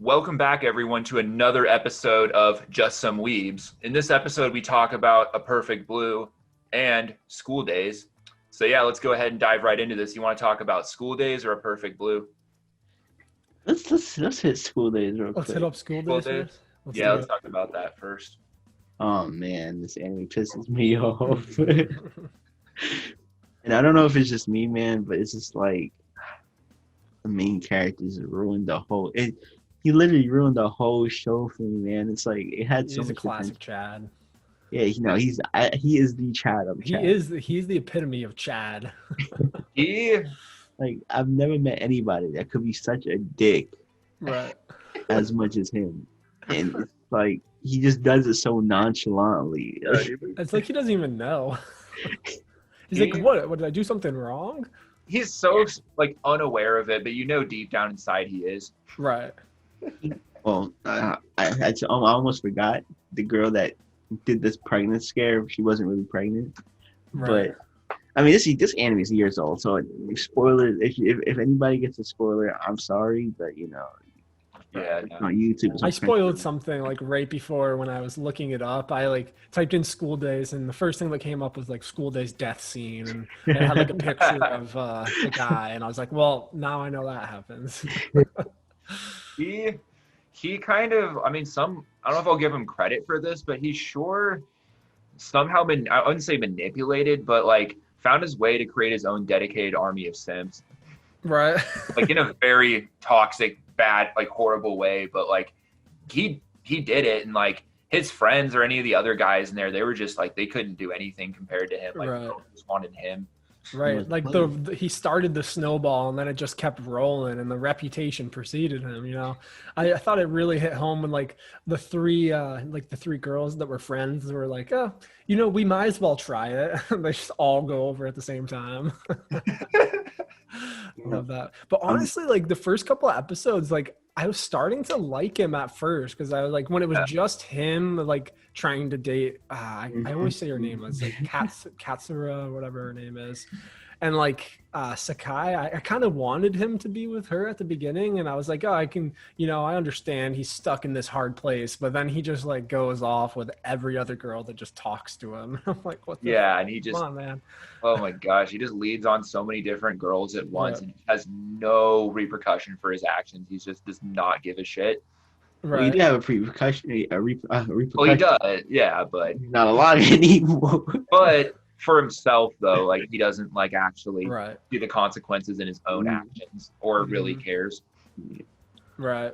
Welcome back, everyone, to another episode of Just Some Weebs. In this episode, we talk about A Perfect Blue and school days. So yeah, let's go ahead and dive right into this. You want to talk about school days or A Perfect Blue? Let's hit school days real Let's quick. hit up school School days days? first. Let's Yeah, do let's talk about that first. Oh man, this anime pisses me off. it. And I don't know if it's just me, man, but it's just like the main characters ruined the whole. He literally ruined the whole show for me, man. It's like it had so He's a much classic potential. Chad. Yeah, he is the Chad of Chad. He's the epitome of Chad. He, Like I've never met anybody that could be such a dick Right. as much as him, and it's like he just does it so nonchalantly. It's like he doesn't even know. He's He- like, what? Did I do something wrong? he's so like unaware of it, but you know deep down inside he is. Right. Well, I almost forgot the girl that did this pregnant scare. She wasn't really pregnant, Right. but I mean, this anime is years old, so spoilers. If anybody gets a spoiler, I'm sorry, but Yeah, it's no. on YouTube. I spoiled something like right before when I was looking it up. I like typed in school days, and the first thing that came up was like school days death scene, and it had like a picture of the guy, and I was like, well, now I know that happens. He kind of, I mean, I don't know if I'll give him credit for this, but he sure somehow I wouldn't say manipulated, but like found his way to create his own dedicated army of simps, Right. like in a very toxic, bad, like horrible way. But like he did it, and like his friends or any of the other guys in there, they were just like they couldn't do anything compared to him. Like Right. they just wanted him. Right, like he started the snowball, and then it just kept rolling, and the reputation preceded him. I thought it really hit home when like the three girls that were friends were like, oh, we might as well try it. They just all go over at the same time. Love that. But honestly, like the first couple of episodes, like I was starting to like him at first because I was like when it was just him like trying to date. I always say her name was like Katsura, whatever her name is, and like Sakai. I kind of wanted him to be with her at the beginning, and I was like, oh, I can, I understand he's stuck in this hard place, but then he just like goes off with every other girl that just talks to him. I'm like, what? And he just, come on, man. oh my gosh, he just leads on so many different girls at once, Yeah. and has no repercussion for his actions. He just does not give a shit. Well, you Right. do have a repercussion. Well, he does, yeah, but Not a lot anymore. for himself though, like he doesn't like actually Right. see the consequences in his own actions or really cares. Right.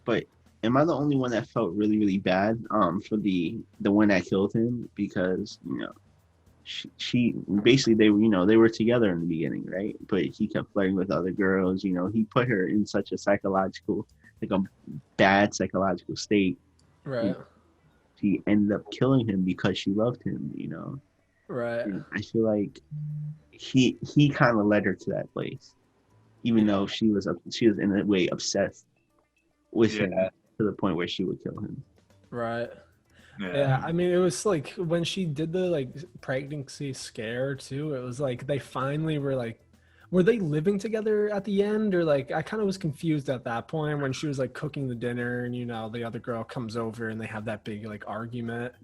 But am I the only one that felt really, really bad for the one that killed him? Because she basically they were together in the beginning, right? But he kept flirting with other girls. He put her in such a bad psychological state. Right. She ended up killing him because she loved him. Right. And I feel like he kind of led her to that place, even though she was in a way obsessed with him to the point where she would kill him. Right. Yeah, I mean, it was like when she did the like pregnancy scare too, it was like they finally were like, were they living together at the end? Or like, I kind of was confused at that point when she was like cooking the dinner and, the other girl comes over and they have that big like argument.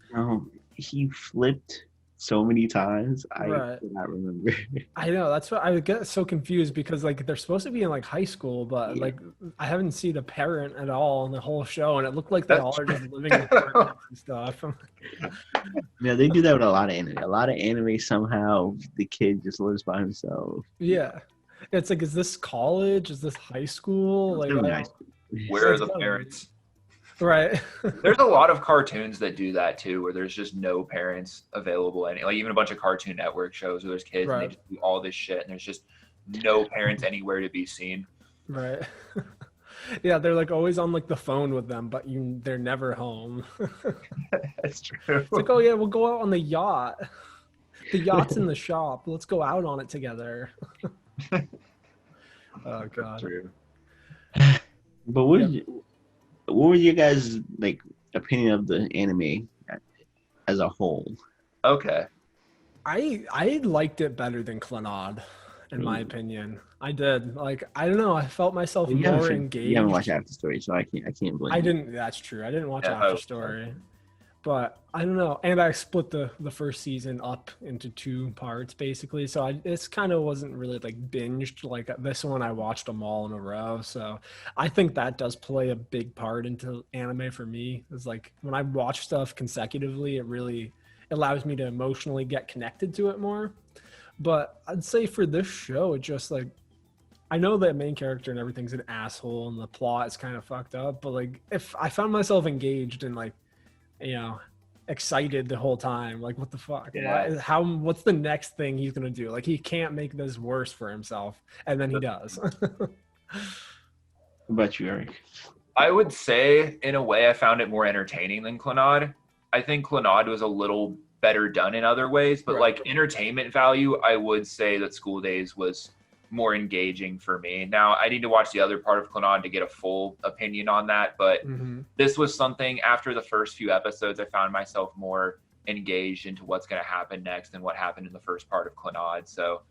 He flipped so many times. I Right. cannot remember. I know, that's what I would get so confused because like they're supposed to be in like high school, but Yeah. like I haven't seen a parent at all in the whole show, and it looked like they all are just living in true. apartments and stuff. Yeah, they do that with a lot of anime. A lot of anime somehow the kid just lives by himself. Yeah. It's like, is this college? Is this high school? Like, Really I nice. don't- Where are It's the gotta be. parents? Right. There's a lot of cartoons that do that too, where there's just no parents available, like even a bunch of Cartoon Network shows where there's kids and they Right. just do all this shit, and there's just no parents anywhere to be seen. Right. Yeah, they're like always on like the phone with them, but they're never home. That's true. It's like, oh yeah, we'll go out on the yacht. The yacht's in the shop. Let's go out on it together. Oh god. True. But what were your guys' like opinion of the anime as a whole? Okay. I liked it better than Clannad. in my opinion. I did. Like, I don't know. I felt myself You more haven't, engaged. you haven't watched After Story, so I can't blame I you. didn't. That's true. I didn't watch Yeah, After Story, but I don't know. And I split the first season up into 2 parts basically. So it's kind of wasn't really like binged like this one. I watched them all in a row. So I think that does play a big part into anime for me. It's like when I watch stuff consecutively, it really allows me to emotionally get connected to it more. But I'd say for this show, it just like I know that main character and everything's an asshole and the plot is kind of fucked up, but like if I found myself engaged and like, you know, excited the whole time, like what the fuck? Yeah. What's the next thing he's gonna do? Like he can't make this worse for himself, and then he does. What about you, Eric? I would say, in a way, I found it more entertaining than Clannad. I think Clannad was a little better done in other ways, but Right. like entertainment value, I would say that School Days was more engaging for me. Now, I need to watch the other part of Clannad to get a full opinion on that, but this was something after the first few episodes, I found myself more engaged into what's going to happen next and what happened in the first part of Clannad. So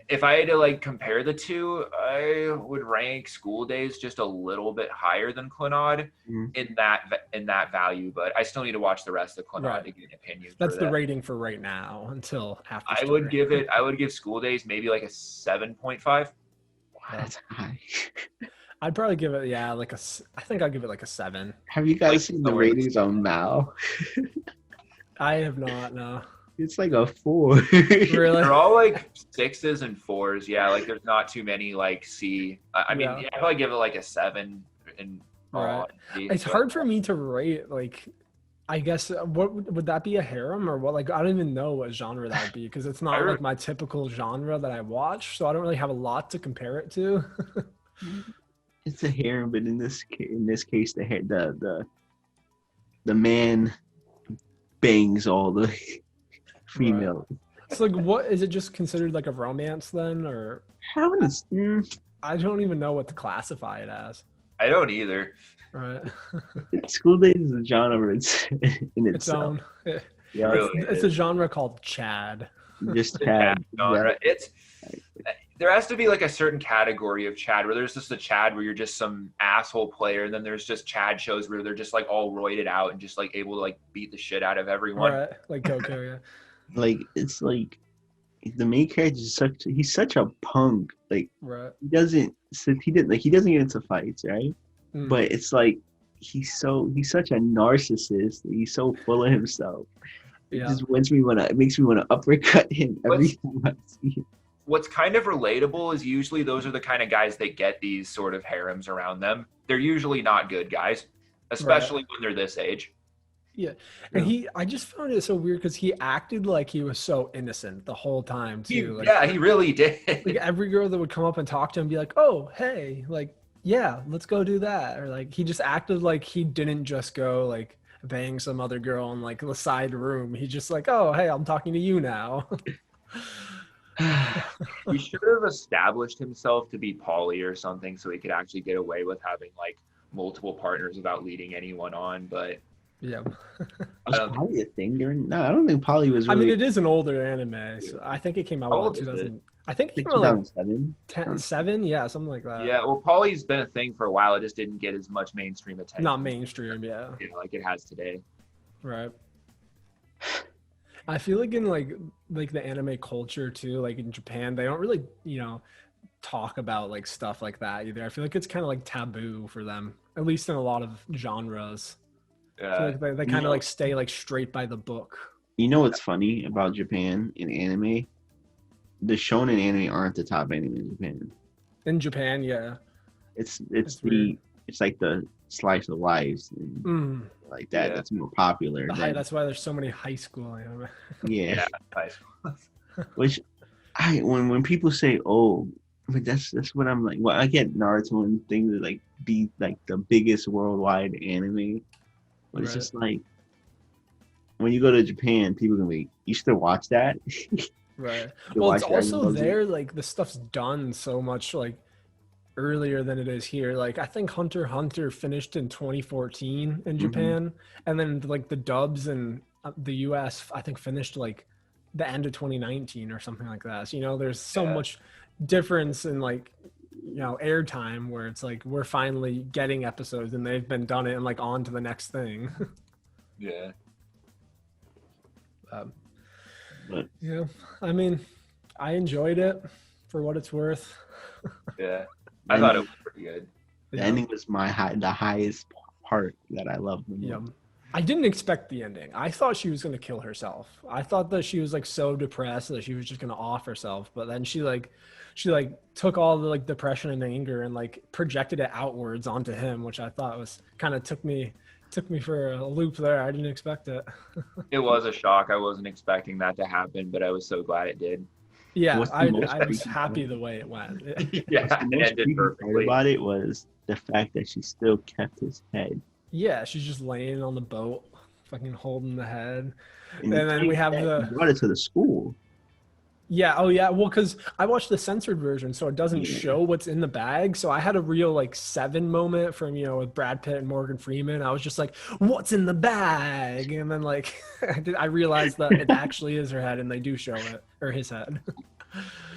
if I had to like compare the two, I would rank School Days just a little bit higher than Clannad in that value, but I still need to watch the rest of Clannad Right. to get an opinion. That's for the that. rating for right now until After I Story. would give School Days maybe like a 7.5. Wow, that's high. I'd probably give it I think I'd give it like a 7. Have you guys Like, seen the somewhere- ratings on Mal? I have not. No. It's like a 4. Really? They're all like 6s and 4s. Yeah, like there's not too many like C. I mean, Yeah. yeah, I'd probably give it like a 7 in all Right. honesty, It's but- hard for me to rate. Like, I guess what would that be, a harem or what? Like, I don't even know what genre that would be because it's not like my typical genre that I watch. So I don't really have a lot to compare it to. It's a harem, but in this case, the man bangs all the female. So like, what is it? Just considered like a romance then, or How is I don't even know what to classify it as. I don't either. Right. School Days is a genre in Its itself. own. Yeah, Really It's a genre called Chad. just The had Chad genre. There has to be like a certain category of Chad where there's just a Chad where you're just some asshole player, and then there's just Chad shows where they're just like all roided out and just like able to like beat the shit out of everyone. Right. Like Coco, yeah. like it's like the main character is he's such a punk. Like Right. he doesn't get into fights, right? Mm. But it's like he's such a narcissist. He's so full of himself. It Yeah. just it makes me want to uppercut him every time I see him. What's kind of relatable is usually those are the kind of guys that get these sort of harems around them. They're usually not good guys, especially when they're this age. Yeah. And I just found it so weird because he acted like he was so innocent the whole time too. He really did. Like every girl that would come up and talk to him be like, "Oh, hey, like, yeah, let's go do that." Or like he just acted like he didn't just go like bang some other girl in like the side room. He just like, "Oh, hey, I'm talking to you now." He should have established himself to be poly or something so he could actually get away with having like multiple partners without leading anyone on. But Yeah. Was Poly a thing during? No, I don't think Poly was. I Really, mean, it is an older anime. So I think it came out How in old is 2000. I think it like came out like 2007. 10, 7, yeah, something like that. yeah, well, poly's been a thing for a while. It just didn't get as much mainstream attention. Not mainstream, yeah. You know, like it has today. Right. I feel like in like the anime culture too, like in Japan, they don't really, talk about like stuff like that either. I feel like it's kind of like taboo for them, at least in a lot of genres. I feel like they kind of like stay like straight by the book. You know what's funny about Japan in anime? The shonen anime aren't the top anime in Japan. In Japan, yeah. It's weird. it's like the slice of life and like that. Yeah. That's more popular. That's why there's so many high school anime. Yeah. Nice. Which when people say, "Oh," but that's what I'm like. Well, I get Naruto and things that like be like the biggest worldwide anime, but it's Right. just like when you go to Japan, people can be. You should watch that. Right. You Well, watch it's Dragon also Ball Z. there, like the stuff's done so much like earlier than it is here. Like I think Hunter x Hunter finished in 2014 in Japan, and then like the dubs in the US I think finished like the end of 2019 or something like that. So, there's so much difference in like, you know, airtime where it's like we're finally getting episodes and they've been done it and like on to the next thing. Yeah. But Yeah, I mean, I enjoyed it for what it's worth. Yeah. I thought it was pretty good. the Yeah. ending was the highest part that I loved the most. Yeah. I didn't expect the ending. I thought she was going to kill herself. I thought that she was like so depressed that she was just going to off herself. But then she took all the like depression and anger and like projected it outwards onto him, which I thought was kind of took me for a loop there. I didn't expect it. It was a shock. I wasn't expecting that to happen, but I was so glad it did. Yeah, What's the I most was creepy happy part? the way it went. Yeah, The it most ended creepy part perfectly. about it was the fact that she still kept his head. Yeah, she's just laying on the boat, fucking holding the head. And then we have he the brought it to the school. Yeah. Oh, yeah. Well, because I watched the censored version, so it doesn't Yeah. show what's in the bag. So I had a real like Seven moment from, you know, with Brad Pitt and Morgan Freeman. I was just like, "What's in the bag?" And then like I realized that it actually is her head, and they do show it or his head.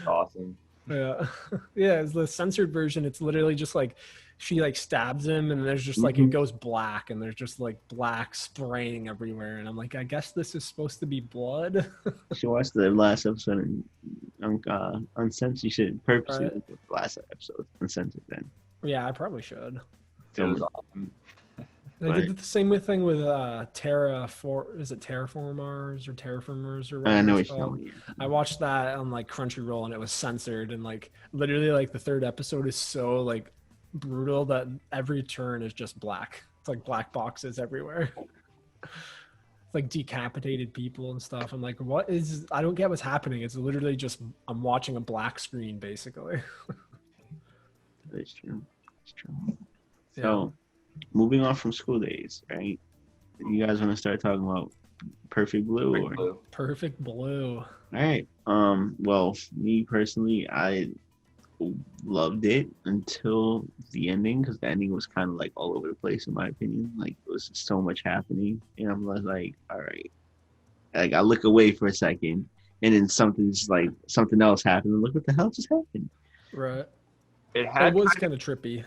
Awesome. Yeah. Yeah. It's the censored version. It's literally just like she like stabs him, and there's just like it Mhm. goes black, and there's just like black spraying everywhere. And I'm like, I guess this is supposed to be blood. She watched the last episode uncensored. You should purposely Right. look at the last episode uncensored then. Yeah, I probably should. It was awesome. They Right. did the same thing with is it Terraformers or Terraformers or I whatever know it's what you're called? talking I watched that on like Crunchyroll and it was censored, and like literally like the third episode is so like brutal that every turn is just black. It's like black boxes everywhere. It's like decapitated people and stuff. I'm like, I don't get what's happening. It's literally just I'm watching a black screen basically. It's true. It's true. So, moving on from school days, right? You guys want to start talking about Perfect Blue? Pretty Or? blue. Perfect Blue. All right. Well, me personally, I loved it until the ending, because the ending was kind of like all over the place in my opinion. Like it was just so much happening, and I'm like, all right. Like I look away for a second, and then something else happened. And look what the hell just happened. Right. It It had was kind of trippy.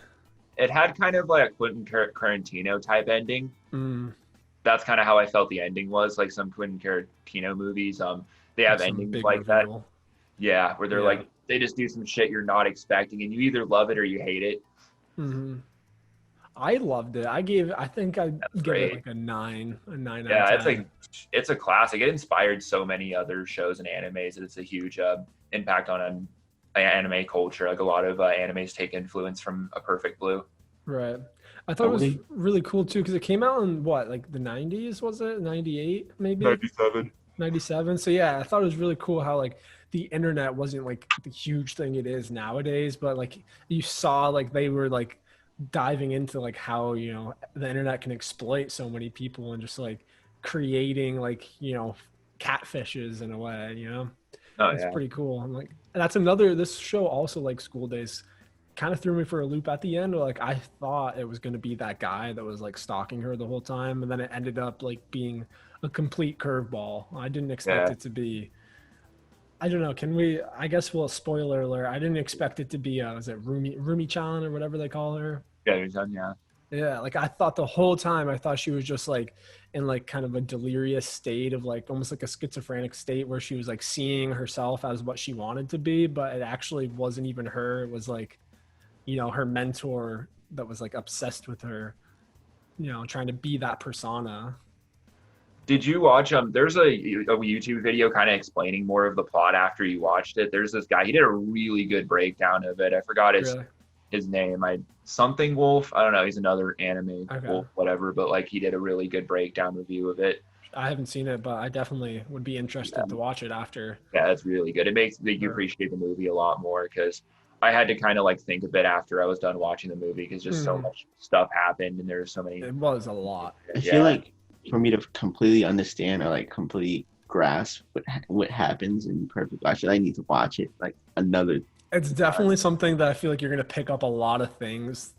it had kind of like a Quentin Tarantino type ending. Mm. That's kind of how I felt the ending was, like some Quentin Tarantino movies. They have Some endings big like that. reveal. Yeah, where they're Yeah. like they just do some shit you're not expecting, and you either love it or you hate it. Hmm. I loved it. I think I give great. it like a 9 out Yeah, of 10. it's a classic. It inspired so many other shows and animes, and it's a huge impact on anime culture. Like a lot of animes take influence from A Perfect Blue. Right. I thought it was really cool too because it came out in what, like the 90s, was it? 98 maybe? 97. 97. So yeah, I thought it was really cool how like the internet wasn't like the huge thing it is nowadays, but like you saw like they were like diving into like how, you know, the internet can exploit so many people and just like creating like, you know, catfishes in a way, you know. Oh It's yeah. pretty cool. I'm like, and this show also, like School Days, kind of threw me for a loop at the end. Like I thought it was going to be that guy that was like stalking her the whole time, and then it ended up like being a complete curveball. I didn't expect Yeah. it to be. I don't know. I guess we'll spoiler alert. I didn't expect it to be. Was it Rumi-chan or whatever they call her? Yeah, you're done, yeah. Yeah, like I thought the whole time, I thought she was just like in like kind of a delirious state of like almost like a schizophrenic state where she was like seeing herself as what she wanted to be, but it actually wasn't even her. It was like, you know, her mentor that was like obsessed with her, you know, trying to be that persona. Did you watch there's a YouTube video kind of explaining more of the plot after you watched it. There's this guy, he did a really good breakdown of it. I forgot Really? his name. Something Wolf. I don't know, he's another anime Okay. wolf, whatever, but like he did a really good breakdown review of it. I haven't seen it, but I definitely would be interested to watch it after. Yeah, it's really good. It makes you Sure. appreciate the movie a lot more, because I had to kind of like think a bit after I was done watching the movie, because just so Mhm. much stuff happened and there's so many. It was a lot. I Yeah. feel like for me to completely understand or like completely grasp what happens in Perfect Blue, I need to watch it like another. It's definitely something that I feel like you're going to pick up a lot of things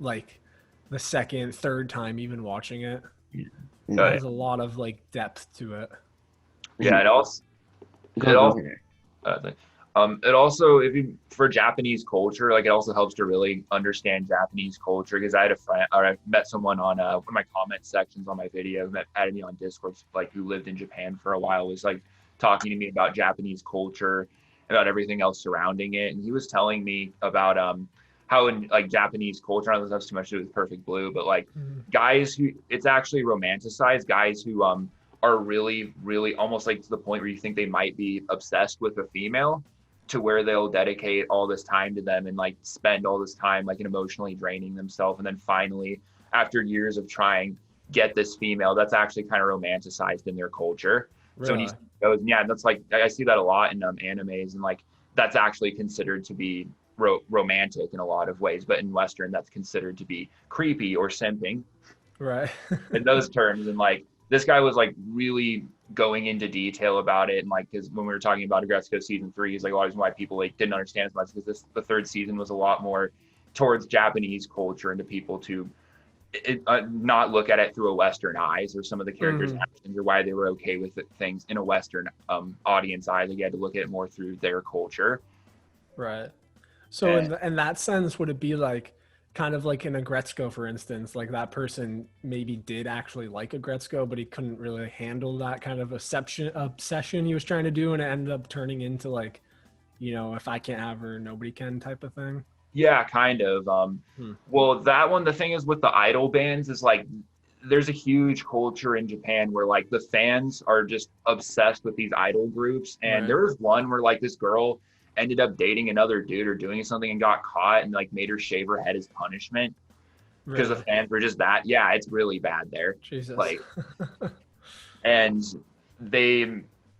like the second, third time even watching it. You Oh, know, yeah. There's a lot of like depth to it. Yeah, it also Go also- ahead. It also, if you for Japanese culture, like it also helps to really understand Japanese culture. Because I had a friend, or I met someone on one of my comment sections on my video, that added me on Discord, like who lived in Japan for a while, was like talking to me about Japanese culture, about everything else surrounding it, and he was telling me about how in like Japanese culture, I don't know if that's too much to do with Perfect Blue, but like guys who it's actually romanticized, guys who are really, really almost like to the point where you think they might be obsessed with a female, to where they'll dedicate all this time to them and like spend all this time like emotionally draining themselves, and then finally after years of trying get this female that's actually kind of romanticized in their culture. So when he goes, yeah, that's like I see that a lot in animes, and like that's actually considered to be romantic in a lot of ways, but in Western that's considered to be creepy or simping, right? in those terms. And like this guy was like really going into detail about it, and like because when we were talking about Agretzko season 3, he's like a lot of reason why people like didn't understand as much, because the third season was a lot more towards Japanese culture and to people to not look at it through a Western eyes, or some of the characters' actions, or why they were okay with things in a Western audience eyes. Like you had to look at it more through their culture. Right. So in that sense, would it be like kind of like in Agretzko, for instance, like that person maybe did actually like Agretzko, but he couldn't really handle that kind of obsession he was trying to do, and it ended up turning into like, if I can't have her, nobody can type of thing? Yeah, kind of. Well, that one, the thing is with the idol bands is like, there's a huge culture in Japan where like the fans are just obsessed with these idol groups. And there was one where like this girl ended up dating another dude or doing something and got caught, and like made her shave her head as punishment, because the fans were just that. Yeah, it's really bad there. Jesus. Like, and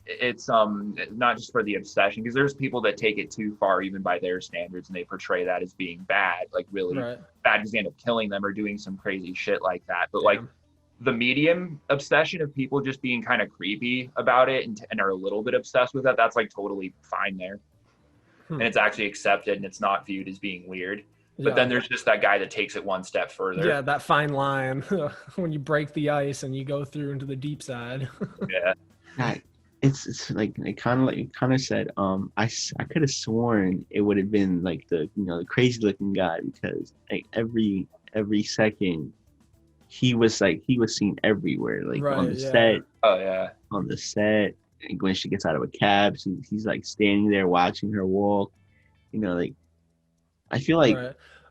it's not just for the obsession, because there's people that take it too far even by their standards, and they portray that as being bad, like really bad, because they end up killing them or doing some crazy shit like that. But like the medium obsession of people just being kind of creepy about it, and are a little bit obsessed with it, that's like totally fine there. And it's actually accepted, and it's not viewed as being weird. But then there's just that guy that takes it one step further. Yeah, that fine line when you break the ice and you go through into the deep side. Yeah. It's like it kind of said, I could have sworn it would have been like the the crazy looking guy, because like every second he was seen everywhere, like on the set. Oh yeah. On the set, and when she gets out of a cab, he's like standing there watching her walk. Like I feel like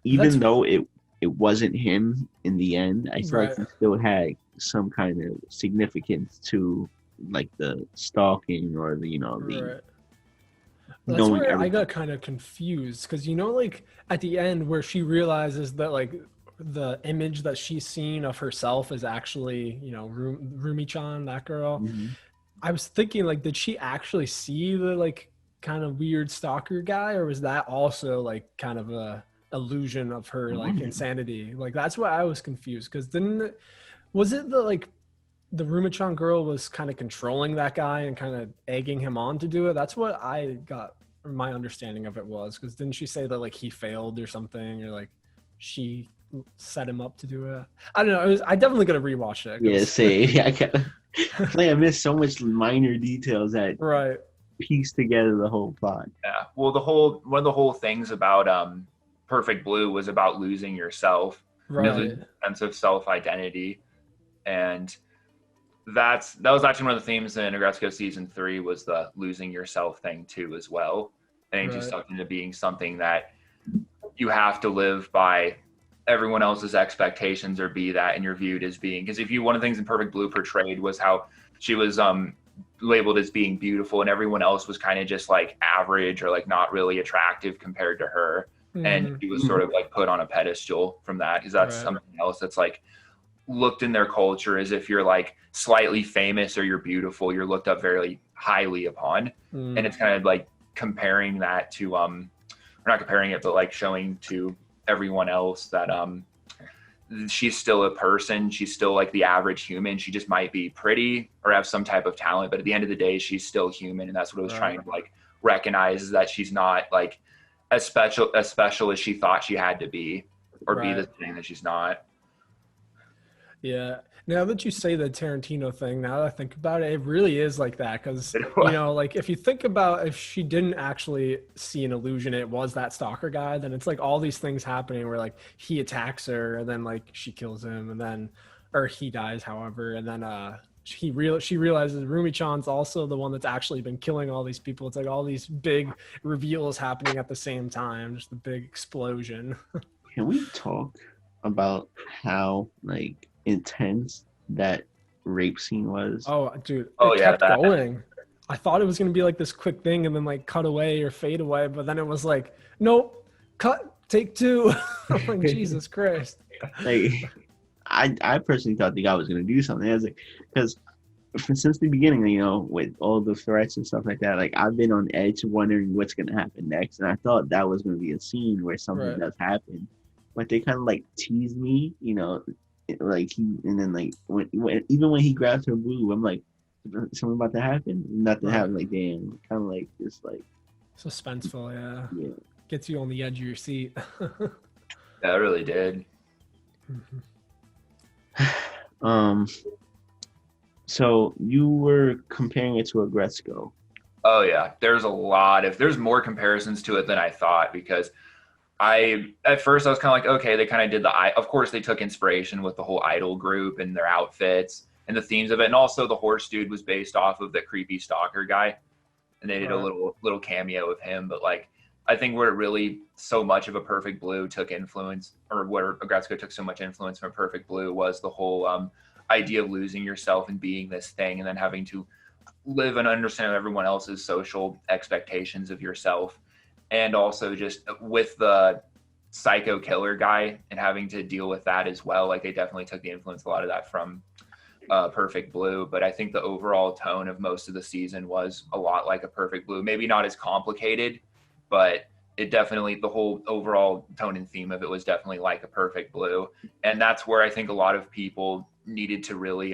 even though it wasn't him in the end, I feel like he still had some kind of significance to like the stalking, or the That's where I got kind of confused, because like at the end where she realizes that like the image that she's seen of herself is actually Rumi-chan, that girl. I was thinking, like, did she actually see the like kind of weird stalker guy, or was that also like kind of a illusion of her like insanity? Like that's why I was confused, because was it the Rumi-chan girl was kind of controlling that guy and kind of egging him on to do it? That's what I got, my understanding of it was, because didn't she say that like he failed or something, or like she set him up to do it? I don't know. I definitely gotta rewatch it. Yeah, see, I missed so much minor details that piece together the whole plot. Yeah. Well, one of the whole things about Perfect Blue was about losing yourself, losing a sense of self-identity, and that was actually one of the themes in Agretzko season 3, was the losing yourself thing too as well. And just stuck into being something that you have to live by everyone else's expectations, or be that, and you're viewed as being, because one of the things in Perfect Blue portrayed was how she was labeled as being beautiful, and everyone else was kind of just like average, or like not really attractive compared to her. And she was sort of like put on a pedestal from that, because that's something else that's like looked in their culture as if you're like slightly famous or you're beautiful, you're looked up very highly upon. And it's kind of like comparing that to or not comparing it, but like showing to everyone else that she's still a person, she's still like the average human, she just might be pretty or have some type of talent, but at the end of the day she's still human. And that's what it was trying to like recognize, is that she's not like as special as she thought she had to be, or be the thing that she's not. Yeah. Now that you say the Tarantino thing, now that I think about it, it really is like that. Because, It was. like if you think about if she didn't actually see an illusion, it was that stalker guy, then it's like all these things happening where like he attacks her and then like she kills him and then, or he dies, however. And then, she realizes Rumi-chan's also the one that's actually been killing all these people. It's like all these big reveals happening at the same time, just a big explosion. Can we talk about how like intense that rape scene was? Oh, dude, Oh, it yeah, kept that. going. I thought it was gonna be like this quick thing and then like cut away or fade away, but then it was like, nope, cut, take two. I'm like, Jesus Christ. Like, I personally thought the guy was gonna do something. I was like, because since the beginning, with all the threats and stuff like that, like I've been on edge wondering what's gonna happen next, and I thought that was gonna be a scene where something Right. does happen, but they kind of like teased me, like and then like even when he grabs her boob, I'm like, something about to happen, nothing Right. happened. Like damn, kind of like just like Suspenseful, yeah. yeah. Gets you on the edge of your seat. Yeah, it really did. So you were comparing it to a Gretzko. Oh yeah, there's more comparisons to it than I thought, because at first I was kind of like, okay, they kind of did of course they took inspiration with the whole idol group and their outfits and the themes of it, and also the horse dude was based off of the creepy stalker guy, and they did a Right. little cameo of him. But like, I think where it really so much of A Perfect Blue took influence, or where Gretzko took so much influence from Perfect Blue, was the whole idea of losing yourself and being this thing, and then having to live and understand everyone else's social expectations of yourself, and also just with the psycho killer guy and having to deal with that as well. Like, they definitely took the influence, a lot of that, from Perfect Blue. But I think the overall tone of most of the season was a lot like A Perfect Blue. Maybe not as complicated, but it definitely, the whole overall tone and theme of it was definitely like A Perfect Blue. And that's where I think a lot of people needed to really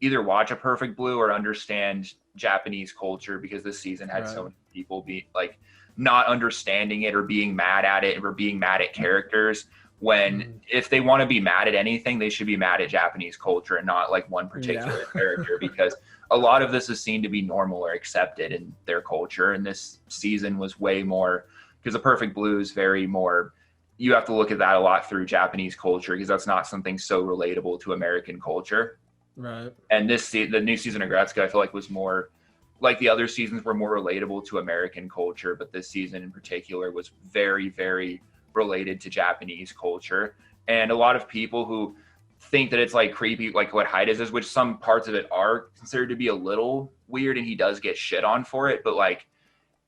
either watch A Perfect Blue or understand Japanese culture, because this season had so many people be like not understanding it or being mad at it or being mad at characters, when if they want to be mad at anything, they should be mad at Japanese culture and not like one particular character, because a lot of this is seen to be normal or accepted in their culture. And this season was way more, because A Perfect Blue is very more, you have to look at that a lot through Japanese culture, because that's not something so relatable to American culture. Right. And the new season of Gretzky, I feel like, was more like the other seasons were more relatable to American culture, but this season in particular was very, very related to Japanese culture. And a lot of people who think that it's like creepy, like what Hydas is, which some parts of it are considered to be a little weird, and he does get shit on for it. But like,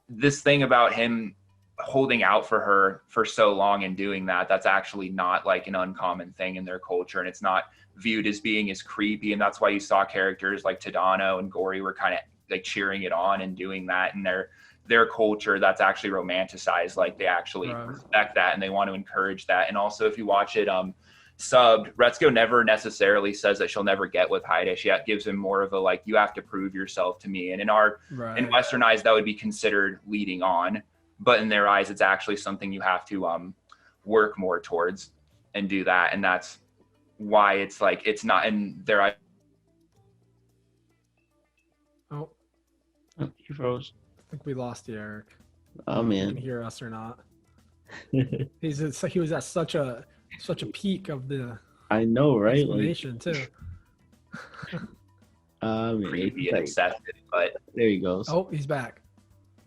this thing about him holding out for her for so long and doing that, that's actually not like an uncommon thing in their culture, and it's not viewed as being as creepy. And that's why you saw characters like Tadano and Gory were kind of like cheering it on and doing that in their culture. That's actually romanticized. Like, they actually respect that and they want to encourage that. And also, if you watch it subbed, Retsuko never necessarily says that she'll never get with Haida. She gives him more of a like, you have to prove yourself to me. And in Western eyes, that would be considered leading on, but in their eyes, it's actually something you have to work more towards and do that. And that's why it's like, it's not in their eyes. Oh, You froze. I think we lost you, Eric. Oh You man. can hear us or not. He was at such a peak of the I know, right? explanation too. Creepy and obsessive, but there he goes. Oh, he's back.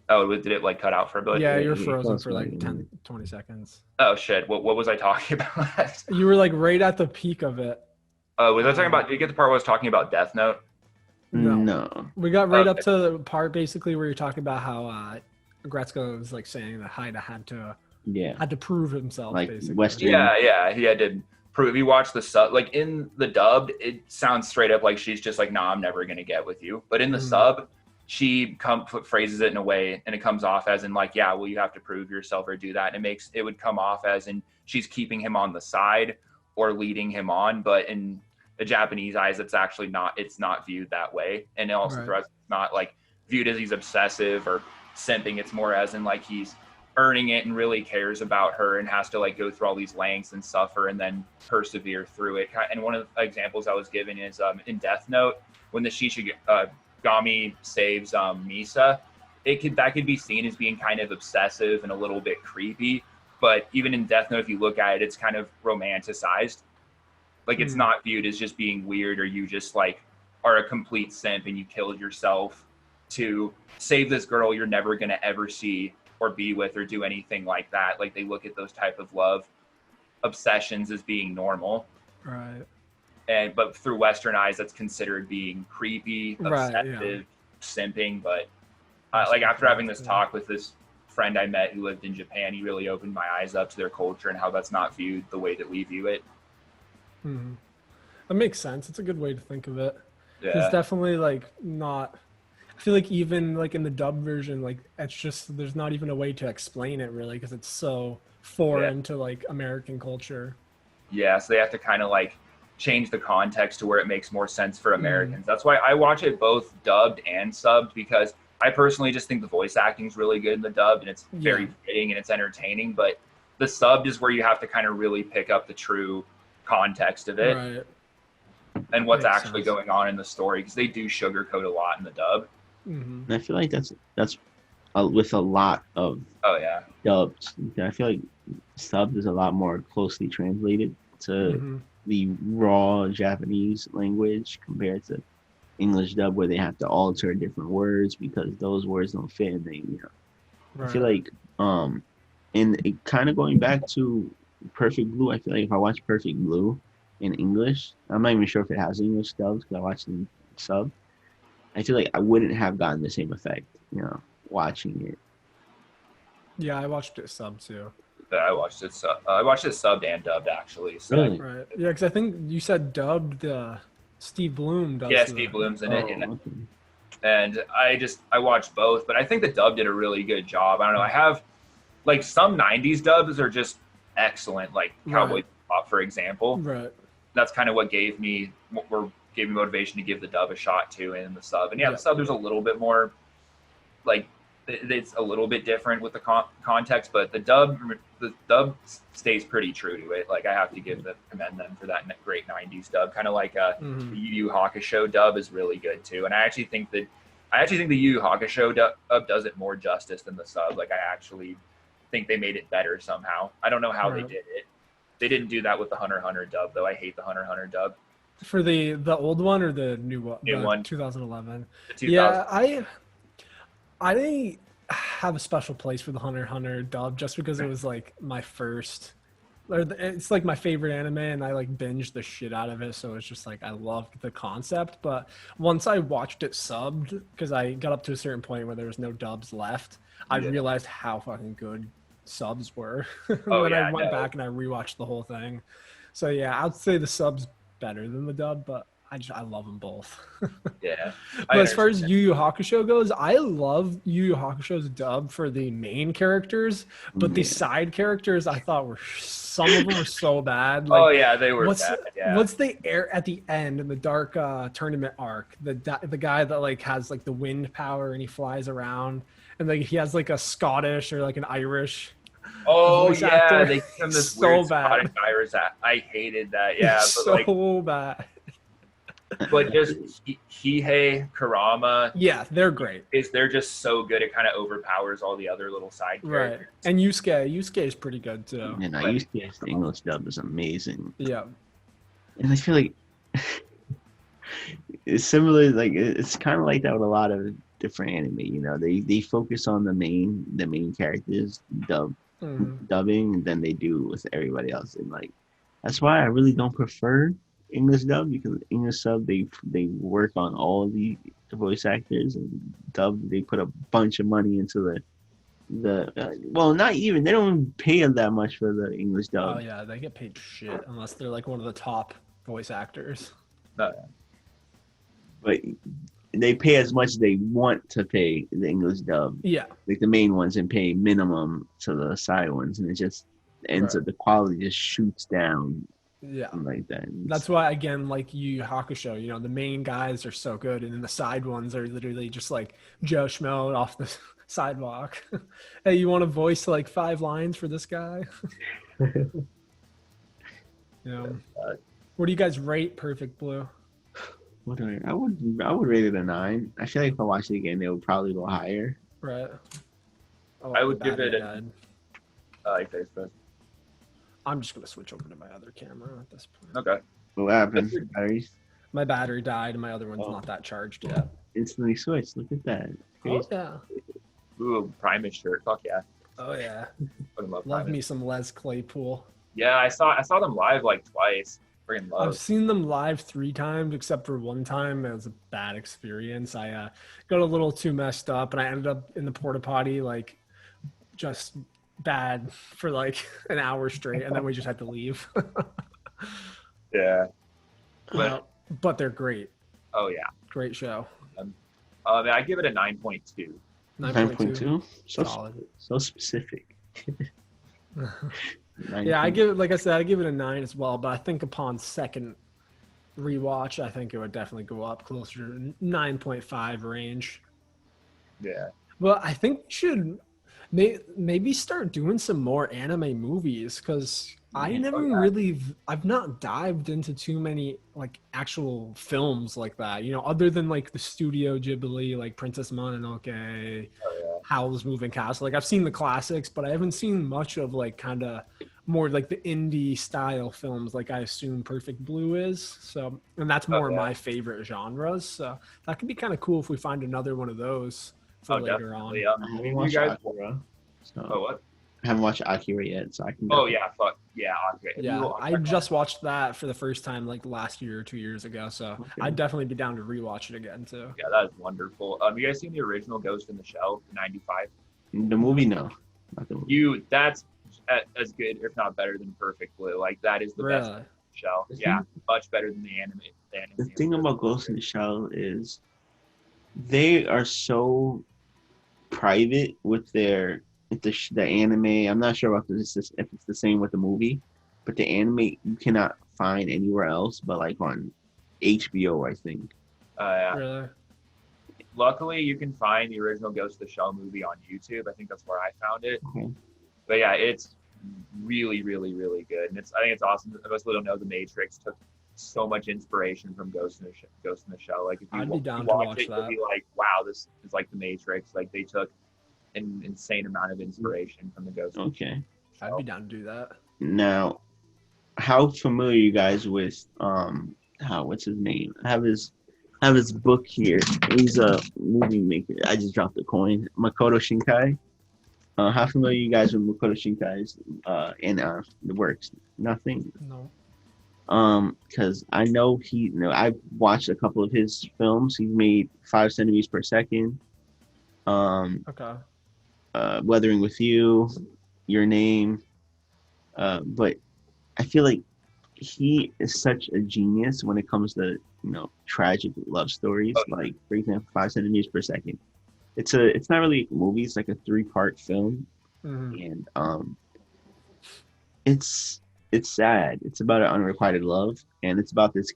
oh, did it like cut out for a bit? Yeah, you're he frozen froze for like for 10, 20 seconds. Oh shit, what was I talking about? You were like right at the peak of it. Was I talking about, did you get the part where I was talking about Death Note? No. We got right up to the part basically where you're talking about how Gretzko was like saying that Haida had to prove himself, Like basically. Western. Yeah, he had to prove. If you watch the sub, like in the dubbed, it sounds straight up like she's just like, nah, I'm never gonna get with you. But in the sub, she phrases it in a way, and it comes off as in like, yeah, well, you have to prove yourself or do that. And it would come off as in she's keeping him on the side or leading him on. But in the Japanese eyes, it's actually not. It's not viewed that way, and it also it's not like viewed as he's obsessive or simping. It's more as in like he's earning it and really cares about her and has to like go through all these lengths and suffer and then persevere through it. And one of the examples I was given is in Death Note, when the Shishigami saves Misa, that could be seen as being kind of obsessive and a little bit creepy. But even in Death Note, if you look at it, it's kind of romanticized. Like it's not viewed as just being weird, or you just like are a complete simp and you killed yourself to save this girl you're never going to ever see or be with or do anything like that. Like they look at those type of love obsessions as being normal. Right. But through Western eyes, that's considered being creepy, obsessive, simping. But like after having this talk with this friend I met who lived in Japan, he really opened my eyes up to their culture and how that's not viewed the way that we view it. Mm-hmm. That makes sense. It's a good way to think of it. Yeah. It's definitely like not. I feel like even like in the dub version, like it's just there's not even a way to explain it really because it's so foreign to like American culture. Yeah, so they have to kind of like change the context to where it makes more sense for Americans. That's why I watch it both dubbed and subbed, because I personally just think the voice acting is really good in the dubbed and it's very fitting and it's entertaining. But the subbed is where you have to kind of really pick up the true context of it. Right. And what's actually going on in the story, because they do sugarcoat a lot in the dub. And I feel like that's with a lot of dubs. I feel like subbed is a lot more closely translated to the raw Japanese language compared to English dub, where they have to alter different words because those words don't fit. And they, I feel like and it kind of going back to Perfect Blue. I feel like if I watch Perfect Blue in English, I'm not even sure if it has English dubs because I watched in sub. I feel like I wouldn't have gotten the same effect, watching it. Yeah, I watched it sub too. I watched it subbed and dubbed actually. So. Really? Right. Yeah, because I think you said dubbed. Steve Bloom does. Yeah, Steve Bloom's in it. And I watched both, but I think the dub did a really good job. I don't know. I have like some '90s dubs are just excellent, like Cowboy Bebop, for example. Right. That's kind of what gave me motivation to give the dub a shot too in the sub. And the sub there's a little bit more like it's a little bit different with the context, but the dub stays pretty true to it. Like I have to commend them for that great '90s dub. Kind of like the Yu Yu Hakusho dub is really good too. And I actually think the Yu Yu Hakusho dub does it more justice than the sub. Like I actually think they made it better somehow. I don't know how they did it. They didn't do that with the Hunter x Hunter dub though. I hate the Hunter x Hunter dub. For the old one or the new one? New one. 2011. Yeah, I have a special place for the Hunter x Hunter dub just because it was like my first. It's like my favorite anime, and I like binged the shit out of it. So it's just like I loved the concept. But once I watched it subbed, because I got up to a certain point where there was no dubs left, I realized how fucking good subs were. I went back and I rewatched the whole thing. So yeah, I'd say the subs better than the dub, but I love them both. Yeah. But as far as Yu Yu Hakusho goes, I love Yu Yu Hakusho's dub for the main characters, but the side characters I thought some of them were so bad. Like, they were bad. Yeah. What's the air at the end in the dark tournament arc? The guy that like has like the wind power and he flies around, and like he has like a Scottish or like an Irish. Actor. They give him this so weird bad. Scottish Irish. I hated that. Yeah, it's but so bad. But just Kihei, Kurama. Yeah, they're great. They're just so good. It kind of overpowers all the other little side characters. Right. And Yusuke is pretty good too. And Yusuke's English dub is amazing. Yeah. And I feel like it's similar. Like it's kind of like that with a lot of different anime. They focus on the main characters dubbing than they do with everybody else. And like that's why I really don't prefer English dub, because English sub they work on all the voice actors, and dub they put a bunch of money into not even, they don't even pay them that much for the English dub. Oh yeah, they get paid shit unless they're like one of the top voice actors. But they pay as much as they want to pay the English dub. Yeah, like the main ones, and pay minimum to the side ones, and it just ends up the quality just shoots down. Yeah, like that. That's why, again, like Yu Yu Hakusho, the main guys are so good, and then the side ones are literally just like Joe Schmo off sidewalk. Hey, you want to voice like 5 lines for this guy? Yeah. What do you guys rate Perfect Blue? What do I would rate it a 9. I feel like if I watch it again, it would probably go higher. Right. Oh, I would give it died. Facebook. I'm just gonna switch over to my other camera at this point. Okay. What happened? Batteries My battery died, and my other one's not that charged yet. instantly switched. Look at that. Oh yeah. Ooh, Primus shirt. Fuck yeah. Oh yeah. Fucking love Love Primus. me some Les Claypool. Yeah, I saw them live like twice. Freaking love. I've seen them live 3 times, except for one time. It was a bad experience. I got a little too messed up, and I ended up in the porta potty, like, just bad for like an hour straight, and then we just had to leave. Yeah. But they're great. Oh yeah. Great show. I give it a 9.2. 9.2. Solid. So specific. Yeah, I give it, like I said, I give it a 9 as well. But I think upon second rewatch, I think it would definitely go up closer to 9.5 range. Yeah. Well, I think we should maybe start doing some more anime movies, because I've not dived into too many like actual films like that, you know, other than like the Studio Ghibli, like Princess Mononoke, Howl's Moving Castle. Like I've seen the classics, but I haven't seen much of like kind of more like the indie style films, like I assume Perfect Blue is. So, and that's more of my favorite genres. So that could be kind of cool if we find another one of those for later on. I haven't watched Akira. What? I haven't watched Akira yet, so I can. Oh yeah, fuck yeah, Akira. Yeah, I just watched that for the first time like last year or 2 years ago, so I'd definitely be down to rewatch it again too. Yeah, that is wonderful. You guys seen the original Ghost in the Shell, '95? The movie, no. Not the movie. That's as good, if not better, than Perfect Blue. Like that is the best Shell. Yeah, much better than the anime. The thing about Ghost in the Shell is they are so private with the anime. I'm not sure if it's the same with the movie, but the anime you cannot find anywhere else but like on HBO, I think. Yeah. Really? Luckily, you can find the original Ghost of the Shell movie on YouTube. I think that's where I found it. Okay. But yeah, it's really, really, really good, and I think it's awesome. Most people don't know The Matrix took so much inspiration from Ghost in the Shell. Like if you I'd be down to watch it, that. you'll be like, wow, this is like The Matrix. Like they took an insane amount of inspiration from the Ghost. Okay. I'd be down to do that. Now, how familiar are you guys with what's his name? I have his book here. He's a movie maker. I just dropped a coin. Makoto Shinkai. How familiar are you guys with Makoto Shinkai's the works? Nothing. No. Because I know I've watched a couple of his films. He's made 5 centimeters per second. Okay. Weathering with You, Your Name. But I feel like he is such a genius when it comes to tragic love stories. Like for example, 5 centimeters per second. It's not really a movie. It's like a 3-part film, and it's sad. It's about an unrequited love, and it's about this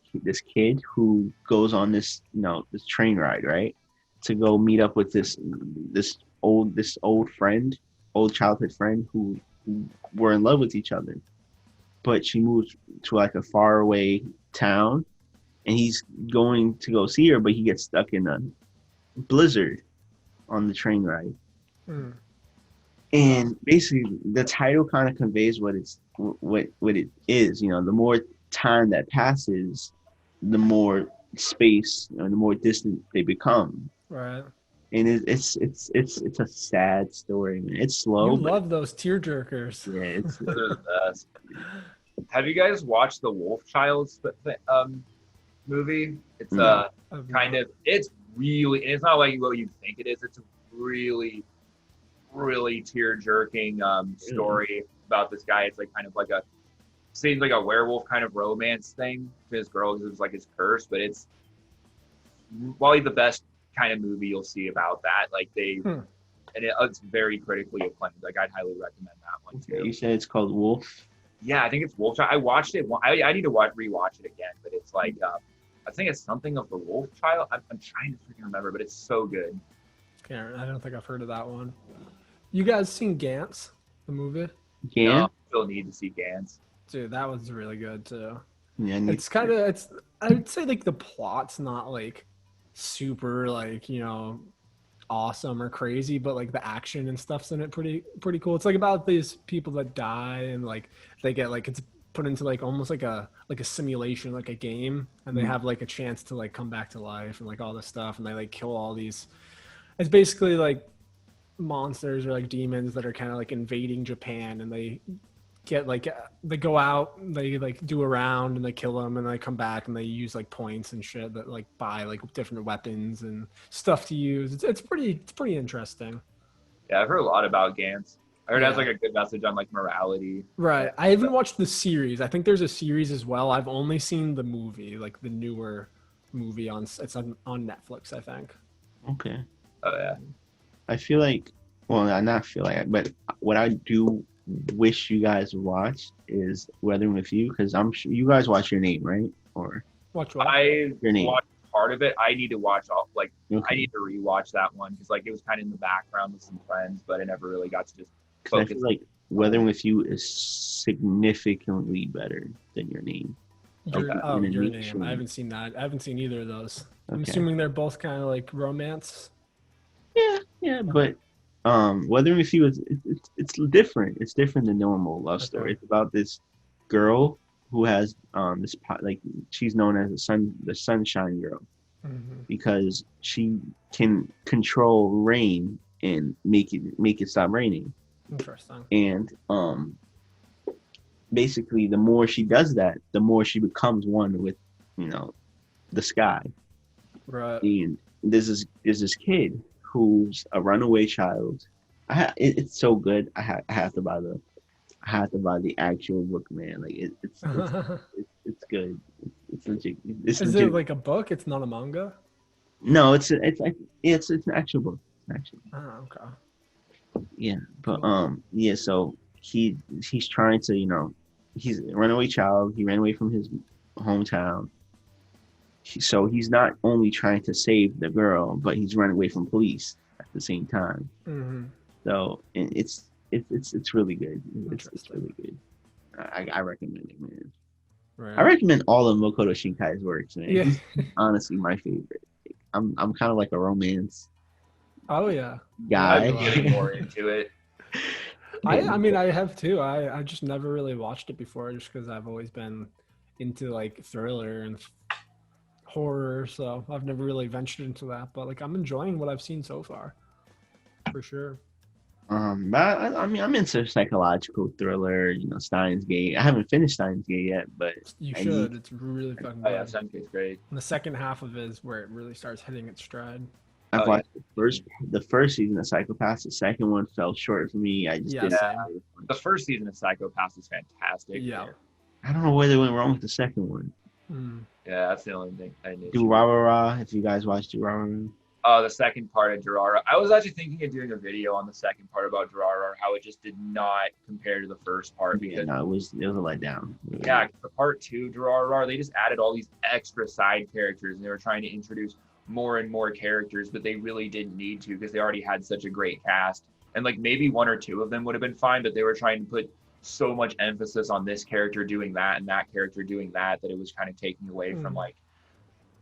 kid who goes on this train ride, right, to go meet up with this old childhood friend who were in love with each other, but she moved to like a faraway town, and he's going to go see her, but he gets stuck in a blizzard on the train ride. And basically the title kind of conveys what it is. The more time that passes, the more space, the more distant they become. Right. And it's a sad story, man. It's slow. You love those tear jerkers. Yeah, They're the best. Have you guys watched the Wolf Child's movie? It's it's really, and it's not like what you think it is. It's a really, really tear-jerking story about this guy. It's like kind of like seems like a werewolf kind of romance thing to his girl, because it's like his curse. But it's probably the best kind of movie you'll see about that. Like it's very critically acclaimed. Like I'd highly recommend that one too. You said it's called Wolf? Yeah, I think it's Wolf Child. I watched it. I need to rewatch it again, but it's like I think it's something of the Wolf Child. I'm trying to freaking remember, but it's so good. I don't think I've heard of that one. You guys seen Gantz, the movie? Yeah. No, still need to see Gantz. Dude, that was really good too. Yeah. It's kind of I would say like the plot's not like super like, awesome or crazy, but like the action and stuff's in it pretty cool. It's like about these people that die and like they get like it's put into like almost like a simulation, like a game, and they have like a chance to like come back to life and like all this stuff, and they like kill all these. It's basically like monsters or like demons that are kind of like invading Japan, and they get like they go out, they like do a round and they kill them, and they come back and they use like points and shit that like buy like different weapons and stuff to use. It's pretty interesting. Yeah, I've heard a lot about Gantz. I heard it has Yeah. like a good message on like morality. Right. I haven't watched the series. I think there's a series as well. I've only seen the movie, like the newer movie on Netflix, I think. Okay. Oh yeah. I feel like, well, I not feel like, but what I do wish you guys watched is Weathering with You, because I'm sure you guys watch Your Name, right? Or Watch what? I Your Name. watched part of it. I need to watch all like Okay. I need to rewatch that one because like it was kind of in the background with some friends, but I never really got to just 'Cause I focus. feel like Weathering with You is significantly better than Your Name. Your Animation. Name. I haven't seen that. I haven't seen either of those. I'm Okay. assuming they're both kind of like romance. Yeah, but Weathering with You is it's different. It's different than normal love story. It's about this girl who has like she's known as the sunshine girl Mm-hmm. because she can control rain and make it stop raining. Interesting. And basically the more she does that, the more she becomes one with the sky. Right. And there's this kid who's a runaway child. It's so good. I have to buy the actual book, man. Like it's good. It's legit. It's Is legit. it like a book? It's not a manga? No, it's an actual book. Actually, Oh, okay. yeah. But yeah. So he's trying to he's a runaway child. He ran away from his hometown. So he's not only trying to save the girl, but he's running away from police at the same time. Mm-hmm. So it's really good. It's Interesting. really good. I recommend it, man. Right. I recommend all of Makoto Shinkai's works, man. Yeah. He's honestly my favorite. I'm kind of like a romance Oh yeah. guy. I'm getting more into it. I mean I have too. I just never really watched it before just because I've always been into like thriller and horror, so I've never really ventured into that. But like I'm enjoying what I've seen so far, for sure. But I mean, I'm into psychological thriller. Steins Gate. I haven't finished Steins Gate yet, but You I should. It's really fucking Oh yeah, good. Sunka's great. And the second half of it is where it really starts hitting its stride. I've Oh, yeah. watched the first season of Psychopaths. The second one fell short for me. I just Yeah, didn't. same. The first season of Psychopaths is fantastic. Yeah. I don't know where they went wrong with the second one. Mm. Yeah, that's the only thing I need. Durarara, if you guys watch Durarara. The second part of Durarara. I was actually thinking of doing a video on the second part about Durarara, how it just did not compare to the first part Yeah, because no, it was a letdown. yeah, the part 2 Durarara, they just added all these extra side characters and they were trying to introduce more and more characters, but they really didn't need to because they already had such a great cast. And like maybe one or two of them would have been fine, but they were trying to put so much emphasis on this character doing that and that character doing that it was kind of taking away from like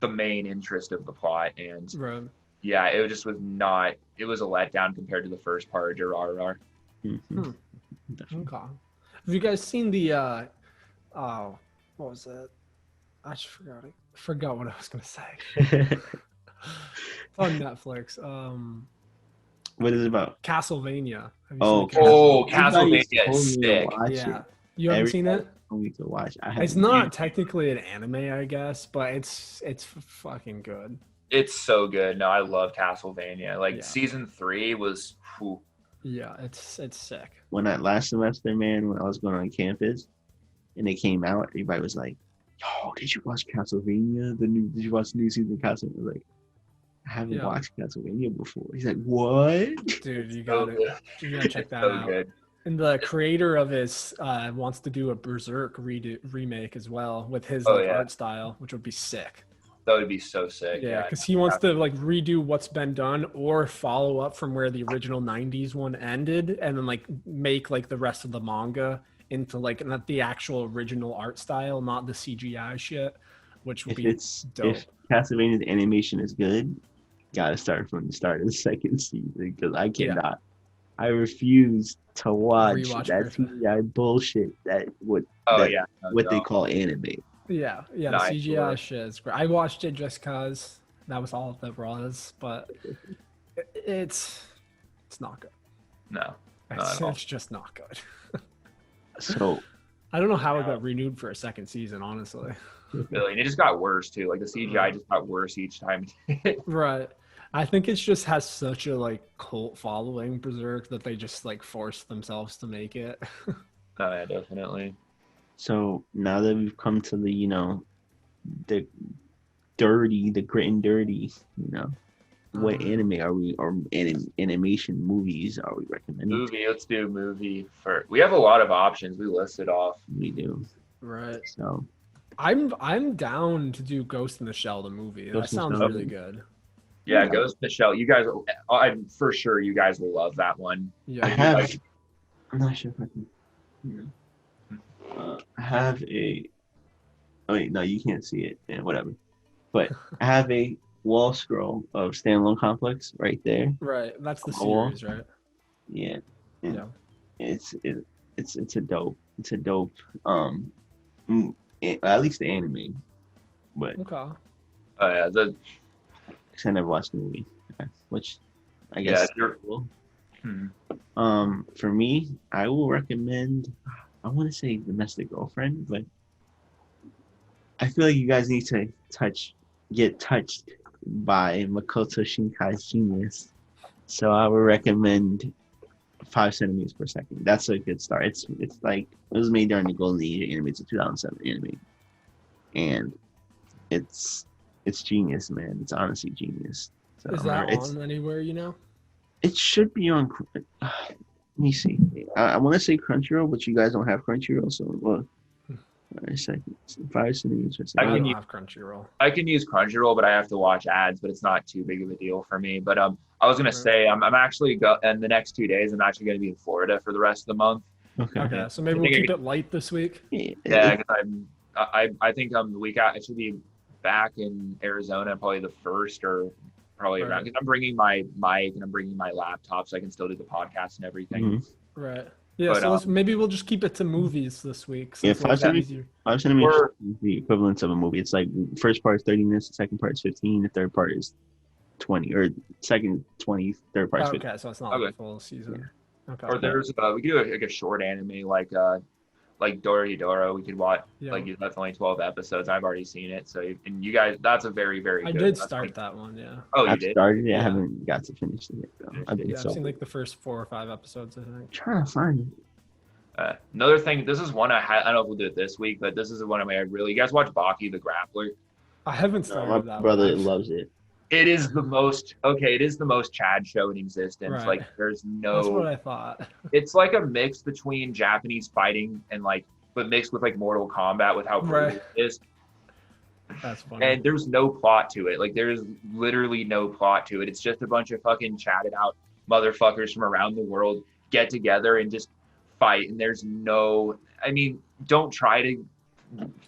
the main interest of the plot. And Right. yeah, it just was not. It was a letdown compared to the first part of Durarara. Mhm. Okay. Have you guys seen the what was it? I just forgot it. Forgot what I was gonna say. On Netflix. What is it about? Castlevania. Have you Oh, seen Castlevania? Castlevania Everybody's is told me to sick. watch Yeah. it. You haven't seen it? Everybody told me to watch. I It's haven't. not technically an anime, I guess, but it's fucking good. It's so good. No, I love Castlevania. Like Yeah. season 3 was. Whew. Yeah, it's sick. When I last semester, man, when I was going on campus, and it came out, everybody was like, "Yo, did you watch Castlevania? Did you watch the new season of Castlevania?" I was like, "I haven't Yeah. watched Castlevania before." He's like, "What?" Dude, you So got good. it. You gotta check It's that so out. good. And the creator of his wants to do a Berserk remake as well with his Oh, like yeah. art style, which would be sick. That would be so sick. Yeah, Yeah. because he wants to like redo what's been done or follow up from where the original '90s one ended, and then like make like the rest of the manga into like not the actual original art style, not the CGI shit, which would be dope. If Castlevania's animation is good, gotta start from the start of the second season because I cannot. I refuse to watch Rewatch that Griffin. CGI bullshit. What they call anime. Yeah, the Nice CGI work. shit is great. I watched it just cause that was all that was, but it's not good. No. It's just not good. So I don't know how it got renewed for a second season, honestly. Really, and it just got worse too. Like the CGI just got worse each time. Right. I think it just has such a like cult following, Berserk, that they just like forced themselves to make it. Oh yeah, definitely. So now that we've come to the, the grit and dirty, what anime are we, or animation movies are we recommending? Movie. Let's do movie first. We have a lot of options. We listed off. We do. Right. So I'm down to do Ghost in the Shell, the movie. Ghost That in the sounds Shell. really good. Yeah, Ghost in the Shell. You guys, I'm for sure you guys will love that one. Yeah. I'm not sure if I can. I have a. Oh wait, no, you can't see it. Yeah, whatever. But I have a wall scroll of Standalone Complex right there. Right. That's the Oh. series, right? Yeah. Yeah. It's a dope. It's a dope. At least the anime, but Okay. Oh yeah, I never watched the movie, which I guess. Yeah, cool. For me, I will recommend. I want to say Domestic Girlfriend, but I feel like you guys need to get touched by Makoto Shinkai's genius. So I would recommend 5 centimeters per second. That's a good start. It's like it was made during the golden age of anime. It's a 2007 anime, and it's genius, man. It's honestly genius. So Is that on anywhere, It should be on. Let me see. I want to say Crunchyroll, but you guys don't have Crunchyroll, so well. 5 centimeters per I second. don't have Crunchyroll. I can use Crunchyroll, but I have to watch ads. But it's not too big of a deal for me. But I was gonna say I'm actually in the next 2 days. I'm actually gonna be in Florida for the rest of the month. Okay, so maybe we'll keep it light this week. Yeah, because I think the week out I should be back in Arizona probably the 1st or probably around, because I'm bringing my mic and I'm bringing my laptop so I can still do the podcast and everything. Mm-hmm. Right. Yeah, But, so maybe we'll just keep it to movies this week. Yeah, since 5 it's centimeters. easier. 5 centimeters Or- is the equivalent of a movie. It's like first part is 30 minutes, the second part is 15, the third part is 20, or second 20, third part is 15. Okay, so it's not Okay. the full season. Okay. Or there's we could do like a short anime like Dorohedoro. We could watch Yeah. that's only 12 episodes. I've already seen it. So and you guys, that's a very very I good. did that's start like- that one, yeah. Oh, you I've did. started it. I Yeah. haven't got to finish it yet, though. I've been Yeah, so I've seen like the first 4 or 5 episodes, I think. trying to find it. Another thing. This is one I don't know if we'll do it this week, but this is one of my really. You guys watch Baki the Grappler? I haven't No, started my that brother one. loves it. It is the most It is the most Chad show in existence. Right. Like there's That's what no. I thought. It's like a mix between Japanese fighting and but mixed with like Mortal Kombat with how brutal Right. it is. That's funny. And there's no plot to it. Like there's literally no plot to it. It's just a bunch of fucking chatted out motherfuckers from around the world get together and just fight. And there's no. I mean, don't try to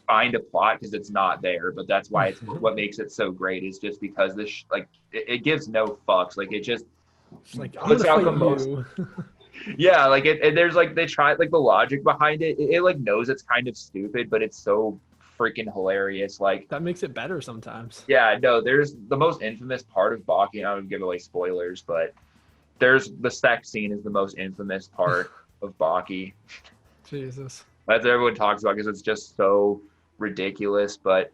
find a plot because it's not there. But that's why it's what makes it so great is just because this it gives no fucks. Like it just It's like, I'm puts gonna out the fight most. you. Yeah, like and there's they try the logic behind it. It like knows it's kind of stupid, but it's so freaking hilarious. Like That makes it better sometimes. yeah, no, there's the most infamous part of Baki. I don't give away spoilers, but there's the sex scene is the most infamous part of Baki. Jesus. That's what everyone talks about because it's just so ridiculous. But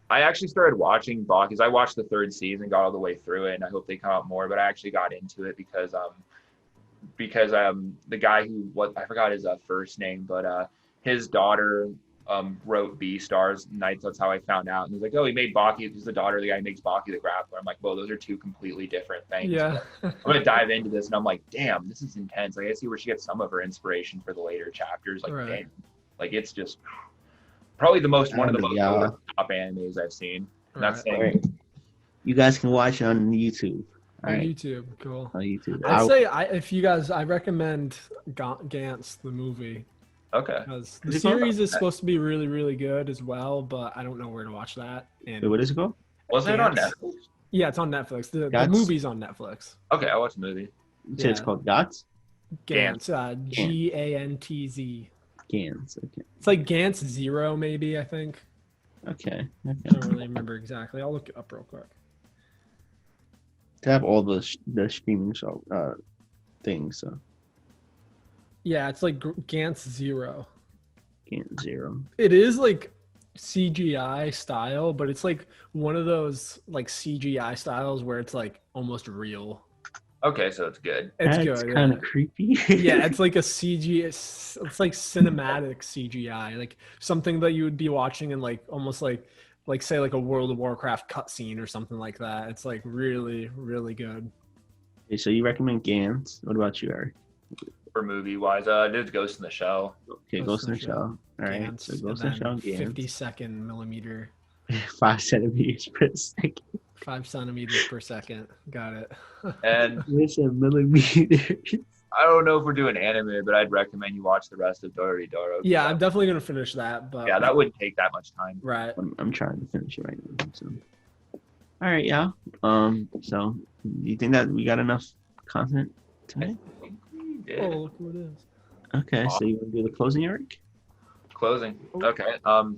I actually started watching Baki because I watched the 3rd season, got all the way through it, and I hope they come out more. But I actually got into it because the guy who I forgot his first name, but his daughter wrote Beastars Nights. That's how I found out. And he's like, oh, he made Baki. He's the daughter of the guy who makes Baki the Grappler. I'm like, well, those are 2 completely different things. Yeah. I'm gonna dive into this, and I'm like, damn, this is intense. Like I see where she gets some of her inspiration for the later chapters. Like, Right. damn, like it's just probably one of the most Yeah. over the top animes I've seen. Not Right. saying. All right. You guys can watch it on YouTube. All On right. YouTube, cool. On YouTube. I'd say if you guys, I recommend Gantz the movie Okay. because the Is it called? series is supposed to be really, really good as well, but I don't know where to watch that. And Wait, what is it called? Wasn't it on Gantz. Netflix? Yeah, it's on Netflix. The Gantz? movie's on Netflix. Okay, I watched the movie. You said it's Yeah. called GOTS? Gantz, Gantz. GANS. Okay. It's like Gantz Zero, maybe, I think. Okay. I don't really remember exactly. I'll look it up real quick. To have all the streaming show things. So Yeah, it's like Gantz Zero. GANS 0. It is like CGI style, but it's like one of those like CGI styles where it's like almost real. Okay, so it's good. It's That's good. kind Yeah. of creepy. Yeah, it's like a CG. It's like cinematic CGI, like something that you would be watching in like almost like say like a World of Warcraft cutscene or something like that. It's like really, really good. Okay, so you recommend GANS. What about you, Eric? For movie wise, I did Ghost in the Shell. Okay, Ghost in the Shell. All right, Gantz, so Ghost and in the Shell, then GANS. 52nd millimeter, 5 centimeters per second. 5 centimeters per second. Got it. And Listen, millimeters. I don't know if we're doing anime, but I'd recommend you watch the rest of Doro. Yeah, I'm definitely gonna finish that. But Yeah, that wouldn't take that much time. right. I'm trying to finish it right now. So, all right, yeah. So, do you think that we got enough content today? Yeah. Oh, look who it is. Okay, so you want to do the closing, Eric? Closing. Oh. Okay. Oh,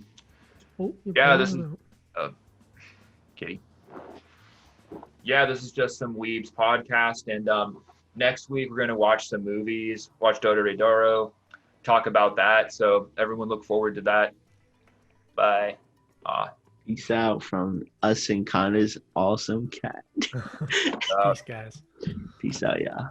you're Yeah, playing this it is- out. Kitty. Yeah, this is Just Some Weebs podcast, and next week we're gonna watch some movies, watch Doro, talk about that. So everyone look forward to that. Bye. Peace out from us and Connor's awesome cat. Peace, guys. Peace out, y'all.